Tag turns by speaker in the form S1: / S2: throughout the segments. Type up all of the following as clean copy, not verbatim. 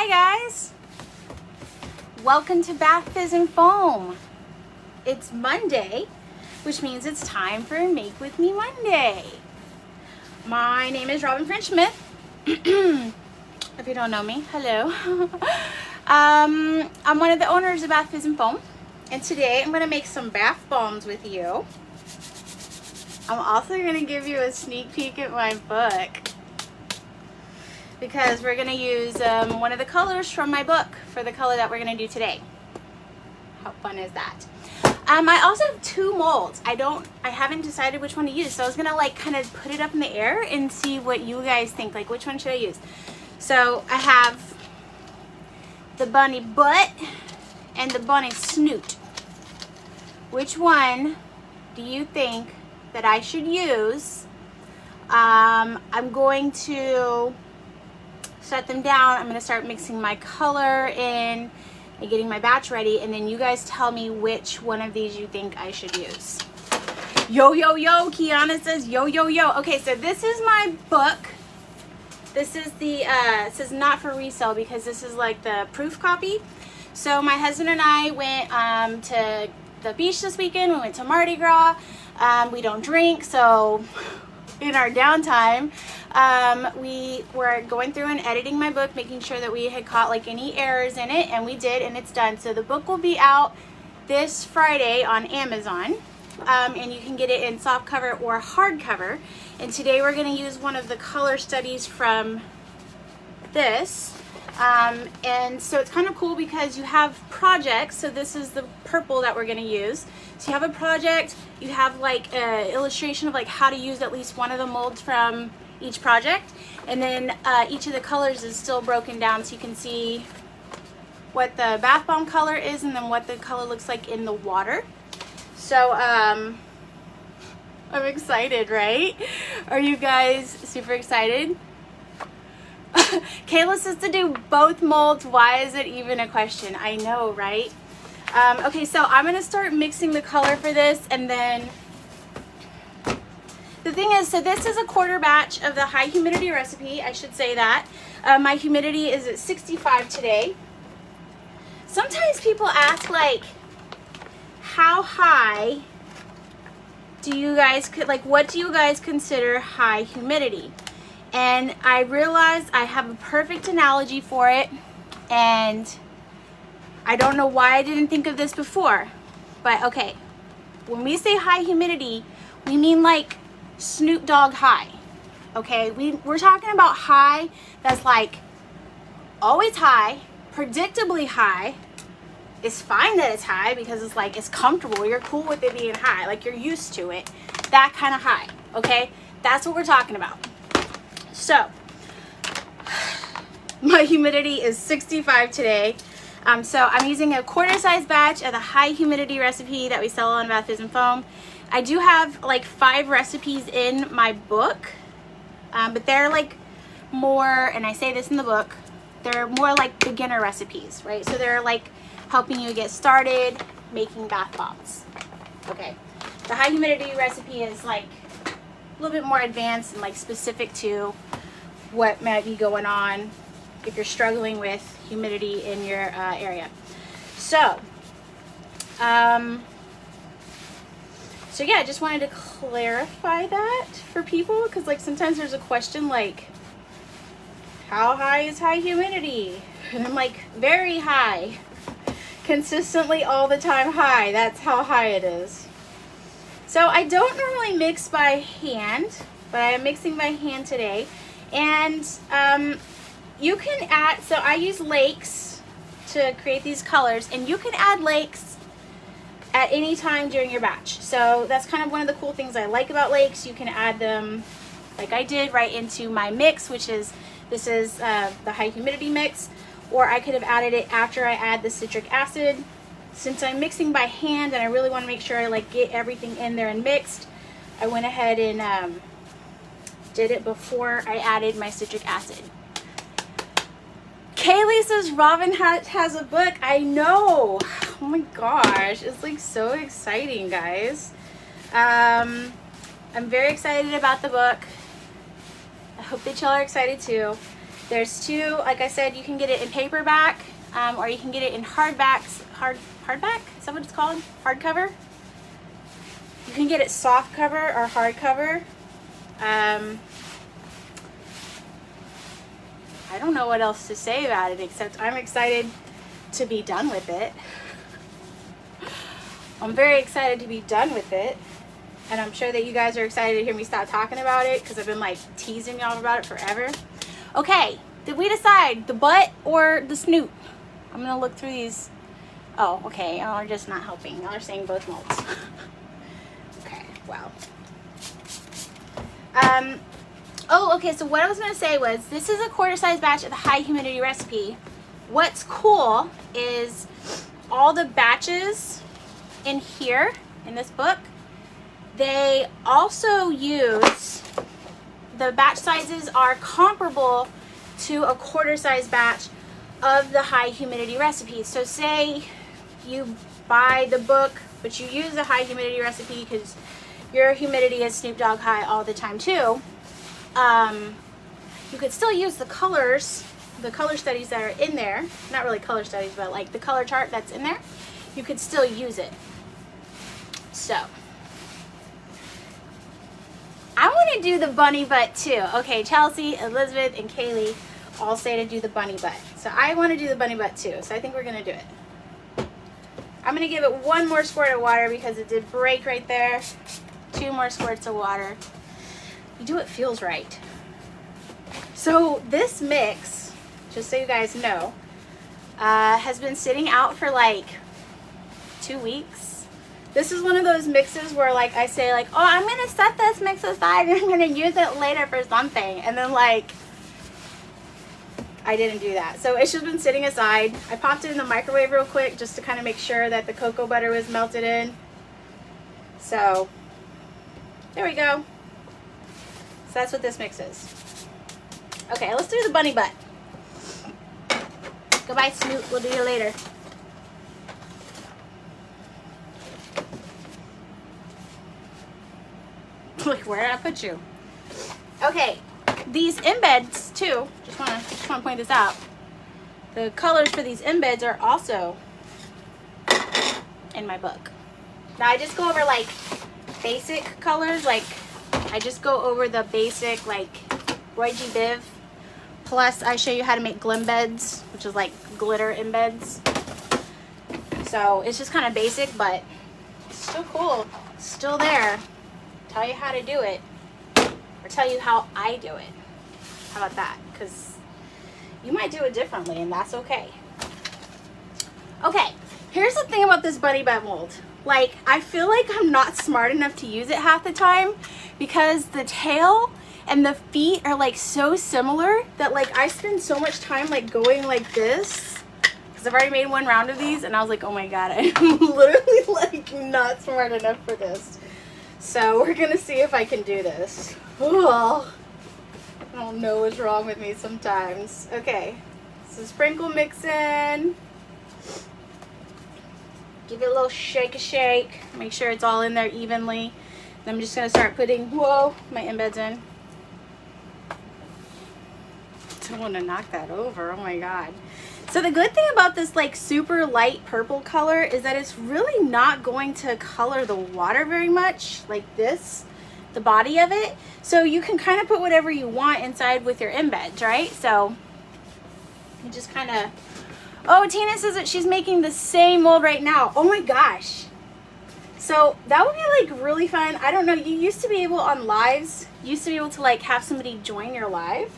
S1: Hi guys, welcome to Bath Fizz and Foam. It's Monday, which means it's time for Make With Me Monday. My name is Robin French Smith. If you don't know me, hello. I'm one of the owners of Bath Fizz and Foam, and today I'm going to make some bath bombs with you. I'm also going to give you a sneak peek at my book, because we're going to use one of the colors from my book for the color that we're going to do today. How fun is that? I also have two molds. I haven't decided which one to use, so I was going to like kind of put it up in the air and see what you guys think, like which one should I use. So I have the bunny butt and the bunny snoot. Which one do you think that I should use? I'm going to set them down. I'm going to start mixing my color in and getting my batch ready, and then you guys tell me which one of these you think I should use. Yo, yo, yo, Kiana says yo, yo, yo. Okay, so this is my book. This is the, it says not for resale because this is like the proof copy. So my husband and I went to the beach this weekend. We went to Mardi Gras. We don't drink, so in our downtime, we were going through and editing my book, making sure that we had caught like any errors in it, and we did, and it's done. So the book will be out this Friday on Amazon, and you can get it in soft cover or hardcover. And today we're going to use one of the color studies from this. And so it's kind of cool because you have projects. So this is the purple that we're going to use. So you have a project, you have like an illustration of like how to use at least one of the molds from each project, and then each of the colors is still broken down so you can see what the bath bomb color is and then what the color looks like in the water. So I'm excited, right? Are you guys super excited? Kayla says to do both molds. Why is it even a question? I know, right? Okay, so I'm going to start mixing the color for this, and then the thing is, so this is a quarter batch of the high humidity recipe. I should say that. My humidity is at 65 today. Sometimes people ask like, how high do you guys, like what do you guys consider high humidity? And I realized I have a perfect analogy for it, and I don't know why I didn't think of this before, but okay, when we say high humidity, we mean like Snoop Dogg high, okay? We're talking about high that's like always high, predictably high. It's fine that it's high because it's like, it's comfortable. You're cool with it being high, like you're used to it. That kind of high, okay? That's what we're talking about. So, my humidity is 65 today. So I'm using a quarter size batch of the high humidity recipe that we sell on Bath Fizz and Foam. I do have like 5 recipes in my book, but they're like more, and I say this in the book, they're more like beginner recipes, right? So they're like helping you get started making bath bombs. Okay, the high humidity recipe is like a little bit more advanced and like specific to what might be going on if you're struggling with humidity in your area. So yeah, I just wanted to clarify that for people, because like sometimes there's a question like, how high is high humidity? And I'm like, very high, consistently all the time high. That's how high it is. So I don't normally mix by hand, but I am mixing by hand today. And you can add, so I use lakes to create these colors, and you can add lakes at any time during your batch. So that's kind of one of the cool things I like about lakes. You can add them, like I did, right into my mix, which is, this is the high humidity mix, or I could have added it after I add the citric acid. Since I'm mixing by hand and I really want to make sure I like get everything in there and mixed, I went ahead and did it before I added my citric acid. Kaylee says Robin has a book. I know. Oh my gosh, it's like so exciting, guys. I'm very excited about the book. I hope that y'all are excited too. There's two, like I said, you can get it in paperback, or you can get it in hardback, is that what it's called? Hardcover? You can get it soft cover or hardcover. I don't know what else to say about it, except I'm excited to be done with it. I'm very excited to be done with it. And I'm sure that you guys are excited to hear me stop talking about it, because I've been like teasing y'all about it forever. Okay, did we decide the butt or the snoot? I'm gonna look through these. Oh, okay, y'all are just not helping. Y'all are saying both molds. Okay, wow. Oh, okay, so what I was gonna say was, this is a quarter size batch of the high humidity recipe. What's cool is all the batches in here, in this book, they also use, the batch sizes are comparable to a quarter size batch of the high humidity recipe. So say you buy the book, but you use the high humidity recipe because your humidity is Snoop Dogg high all the time too. You could still use the colors, the color studies that are in there. Not really color studies, but like the color chart that's in there. You could still use it. So I want to do the bunny butt too. Okay, Chelsea, Elizabeth, and Kaylee all say to do the bunny butt. So I want to do the bunny butt too. So I think we're going to do it. I'm going to give it one more squirt of water because it did break right there. 2 more squirts of water. You do what feels right. So this mix, just so you guys know, has been sitting out for like 2 weeks. This is one of those mixes where like I say like, oh, I'm going to set this mix aside and I'm going to use it later for something. And then like, I didn't do that. So it's just been sitting aside. I popped it in the microwave real quick just to kind of make sure that the cocoa butter was melted in. So there we go. So that's what this mix is. Okay, let's do the bunny butt. Goodbye, Snoot. We'll do you later. Like, where did I put you? Okay, these embeds too. Just wanna point this out. The colors for these embeds are also in my book. Now I just go over like basic colors. Like I just go over the basic like Roy G. Biv. Plus I show you how to make glimbeds, which is like glitter embeds. So it's just kind of basic, but it's still cool. It's still there. Tell you how to do it, or tell you how I do it. How about that? Because you might do it differently, and that's okay. Okay, here's the thing about this bunny butt mold. Like, I feel like I'm not smart enough to use it half the time because the tail and the feet are like so similar that like I spend so much time like going like this, because I've already made one round of these and I was like, oh my god, I'm literally like not smart enough for this. So we're gonna see if I can do this. Oh, I don't know what's wrong with me sometimes. Okay, so sprinkle mix in. Give it a little shake. Make sure it's all in there evenly. Then I'm just gonna start putting, whoa, my embeds in. Don't want to knock that over, oh my god. So the good thing about this like super light purple color is that it's really not going to color the water very much, like this, the body of it. So you can kind of put whatever you want inside with your embeds, right? So you just kind of, oh, Tina says that she's making the same mold right now. Oh my gosh. So that would be like really fun. I don't know, you used to be able on lives, you used to be able to like have somebody join your live.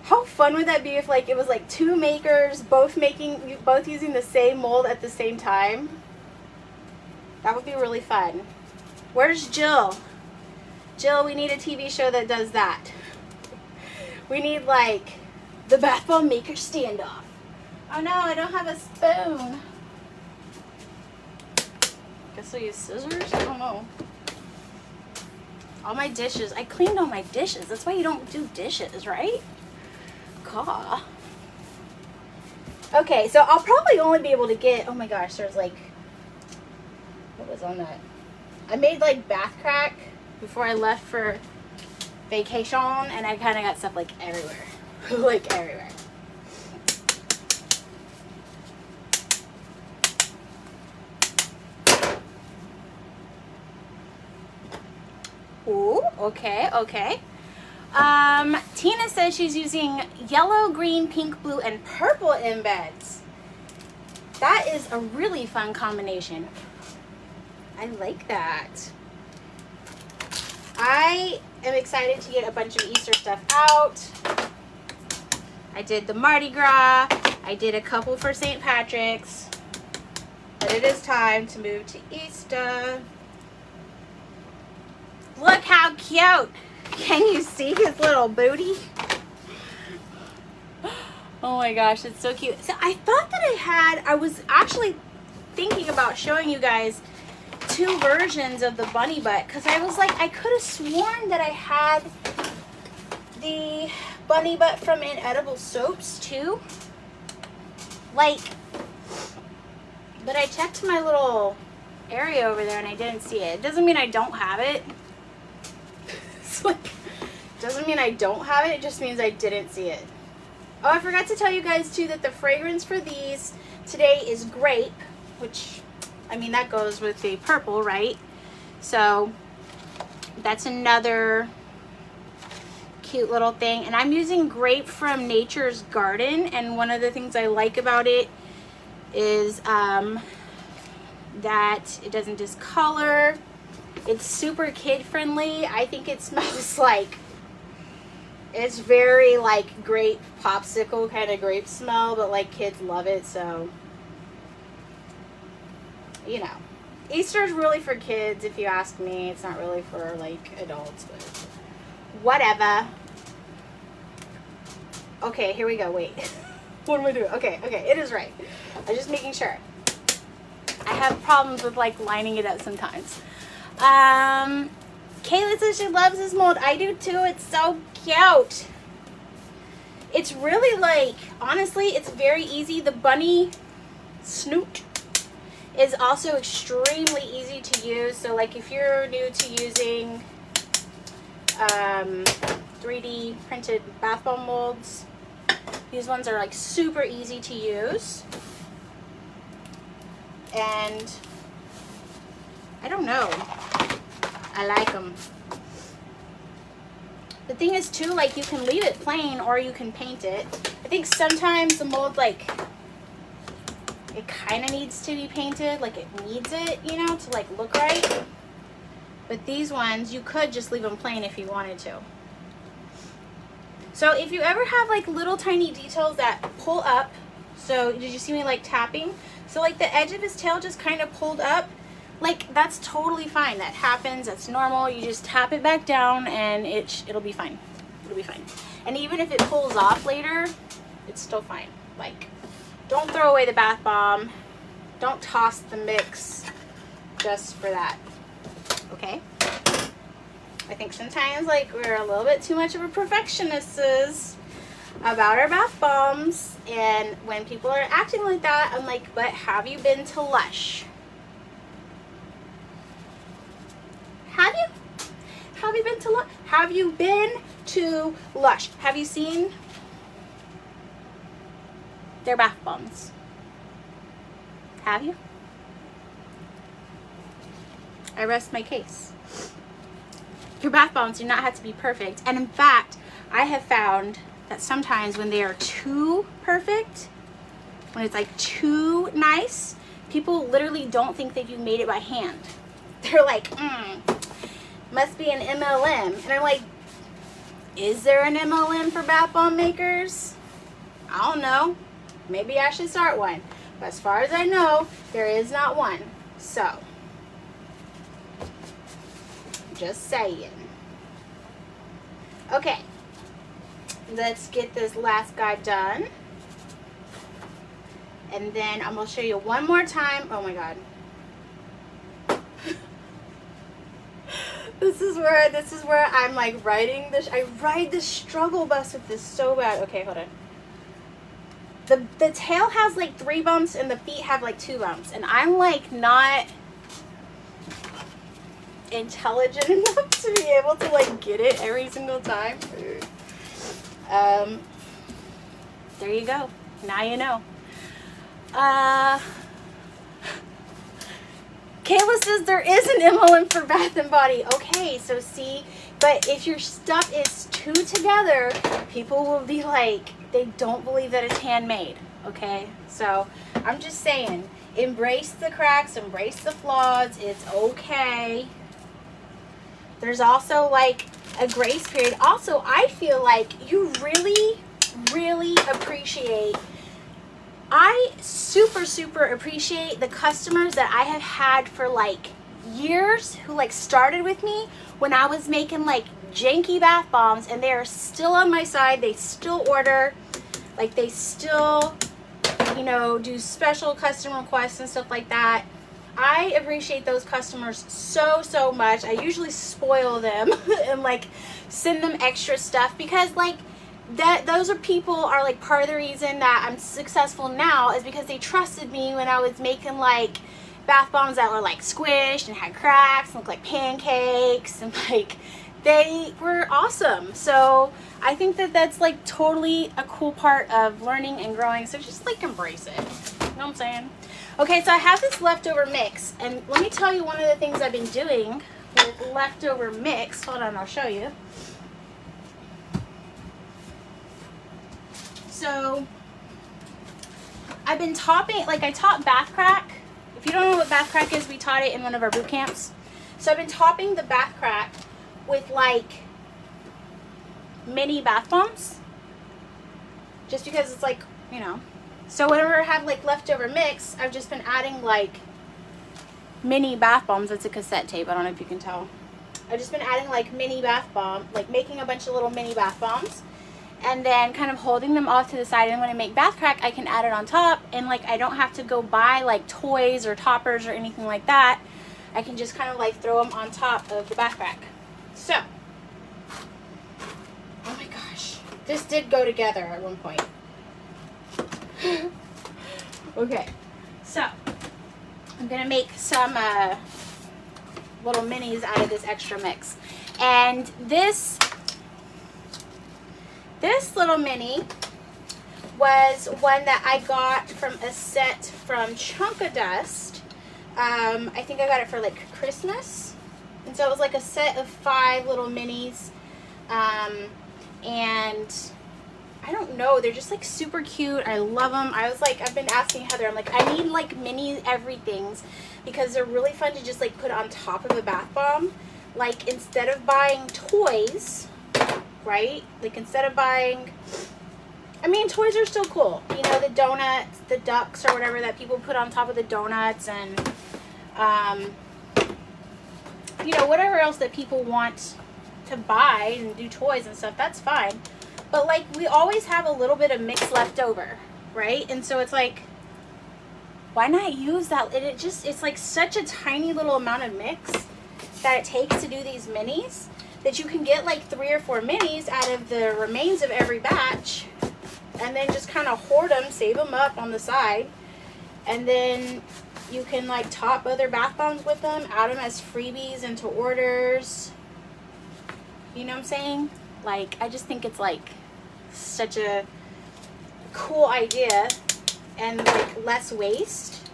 S1: How fun would that be if like it was like 2 makers both using the same mold at the same time? That would be really fun. Where's Jill? Jill, we need a TV show that does that. We need like the bath bomb maker standoff. Oh no, I don't have a spoon. Guess I'll use scissors? I don't know. All my dishes. I cleaned all my dishes. That's why you don't do dishes, right? God. Okay, so I'll probably only be able to get, oh my gosh, there's like, what was on that? I made like bath crack before I left for vacation, and I kind of got stuff like everywhere. like everywhere. Ooh, okay, okay. Tina says she's using yellow, green, pink, blue, and purple embeds. That is a really fun combination. I like that. I am excited to get a bunch of Easter stuff out. I did the Mardi Gras. I did a couple for St. Patrick's. But it is time to move to Easter. Look how cute. Can you see his little booty? Oh my gosh, it's so cute. So I thought that I was actually thinking about showing you guys 2 versions of the bunny butt, because I was like, I could have sworn that I had the bunny butt from Inedible Soaps too. Like, but I checked my little area over there and I didn't see it. It doesn't mean I don't have it. It's like, doesn't mean I don't have it, it just means I didn't see it. Oh, I forgot to tell you guys too that the fragrance for these today is Grape, which, I mean, that goes with the purple, right? So that's another cute little thing. And I'm using Grape from Nature's Garden, and one of the things I like about it is that it doesn't discolor. It's super kid friendly. I think it smells like, it's very like grape popsicle kind of grape smell, but like kids love it. So, you know, Easter's really for kids if you ask me. It's not really for like adults, but whatever. Okay, here we go. Wait. What am I doing? Okay, okay, it is right. I'm just making sure. I have problems with like lining it up sometimes. Kayla says she loves this mold. I do too. It's so cute. It's really like, honestly, it's very easy. The bunny snoot is also extremely easy to use. So like if you're new to using 3D printed bath bomb molds, these ones are like super easy to use. And I don't know, I like them. The thing is too, like you can leave it plain or you can paint it. I think sometimes the mold, like, it kind of needs to be painted, like it needs it, you know, to like look right. But these ones, you could just leave them plain if you wanted to. So if you ever have like little tiny details that pull up, so did you see me like tapping? So like the edge of his tail just kind of pulled up, like that's totally fine. That happens, that's normal. You just tap it back down and it'll be fine. It'll be fine. And even if it pulls off later, it's still fine. Like, don't throw away the bath bomb. Don't toss the mix just for that. Okay? I think sometimes like we're a little bit too much of a perfectionist about our bath bombs, and when people are acting like that, I'm like, but have you been to Lush? Have you? Have you been to Lush? Have you been to Lush? Have you seen their bath bombs? Have you? I rest my case. Your bath bombs do not have to be perfect. And in fact, I have found that sometimes when they are too perfect, when it's like too nice, people literally don't think that you made it by hand. They're like, must be an MLM. And I'm like, is there an MLM for bath bomb makers? I don't know. Maybe I should start one. But as far as I know, there is not one. So, just saying. Okay. Let's get this last guy done. And then I'm going to show you one more time. Oh my God. This is where I'm like riding this. I ride this struggle bus with this so bad. Okay, hold on. The tail has like 3 bumps and the feet have like 2 bumps. And I'm like not intelligent enough to be able to like get it every single time. there you go. Now you know. Kayla says there is an emblem for Bath and Body. Okay, so see, but if your stuff is too together, people will be like, they don't believe that it's handmade. Okay, so I'm just saying, embrace the cracks, embrace the flaws. It's okay. There's also like a grace period. Also, I feel like you really, really appreciate, I super appreciate the customers that I have had for like years who like started with me when I was making like janky bath bombs, and they are still on my side. They still order, like they still, you know, do special custom requests and stuff like that. I appreciate those customers so much. I usually spoil them and like send them extra stuff, because like those are people are like part of the reason that I'm successful now, is because they trusted me when I was making like bath bombs that were like squished and had cracks and looked like pancakes, and like they were awesome. So I think that that's like totally a cool part of learning and growing. So just like embrace it. You know what I'm saying? Okay, so I have this leftover mix, and let me tell you one of the things I've been doing with leftover mix. Hold on, I'll show you. So I've been topping, like I taught bath crack. If you don't know what bath crack is, we taught it in one of our boot camps. So I've been topping the bath crack with like mini bath bombs, just because it's like, you know. So whenever I have like leftover mix, I've just been adding like mini bath bombs. It's a cassette tape. I don't know if you can tell. I've just been adding like mini bath bomb, like making a bunch of little mini bath bombs, and then kind of holding them off to the side. And when I make bath crack, I can add it on top, and like I don't have to go buy like toys or toppers or anything like that. I can just kind of like throw them on top of the bath crack. So, oh my gosh, this did go together at one point. Okay, so I'm gonna make some little minis out of this extra mix, and this little mini was one that I got from a set from Chunkadust. I think I got it for like Christmas, and so it was like a set of 5 little minis, and I don't know, they're just like super cute. I love them. I was like, I've been asking Heather, I'm like, I need like mini everythings, because they're really fun to just like put on top of a bath bomb. Like instead of buying toys, right? Like instead of buying, I mean, toys are still cool. You know, the donuts, the ducks or whatever that people put on top of the donuts, and you know, whatever else that people want to buy and do toys and stuff, that's fine. But like we always have a little bit of mix left over, right? And so it's like, why not use that? And it's like such a tiny little amount of mix that it takes to do these minis, that you can get like 3 or 4 minis out of the remains of every batch, and then just kind of hoard them, save them up on the side, and then you can like top other bath bombs with them, add them as freebies into orders. You know what I'm saying? Like, I just think it's like such a cool idea, and like less waste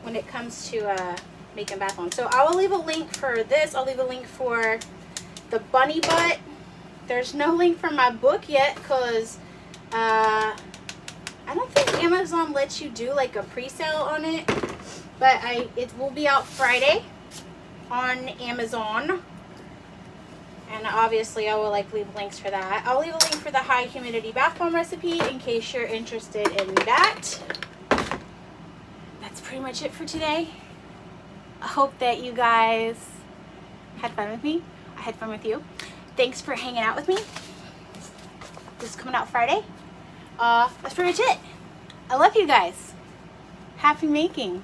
S1: when it comes to making bath bombs. So I will leave a link for this. I'll leave a link for the bunny butt. There's no link for my book yet, because I don't think Amazon lets you do like a pre-sale on it, but it will be out Friday on Amazon. And obviously I will like leave links for that. I'll leave a link for the high humidity bath bomb recipe in case you're interested in that. That's pretty much it for today. I hope that you guys had fun with me. I had fun with you. Thanks for hanging out with me. This is coming out Friday. That's pretty much it. I love you guys. Happy making.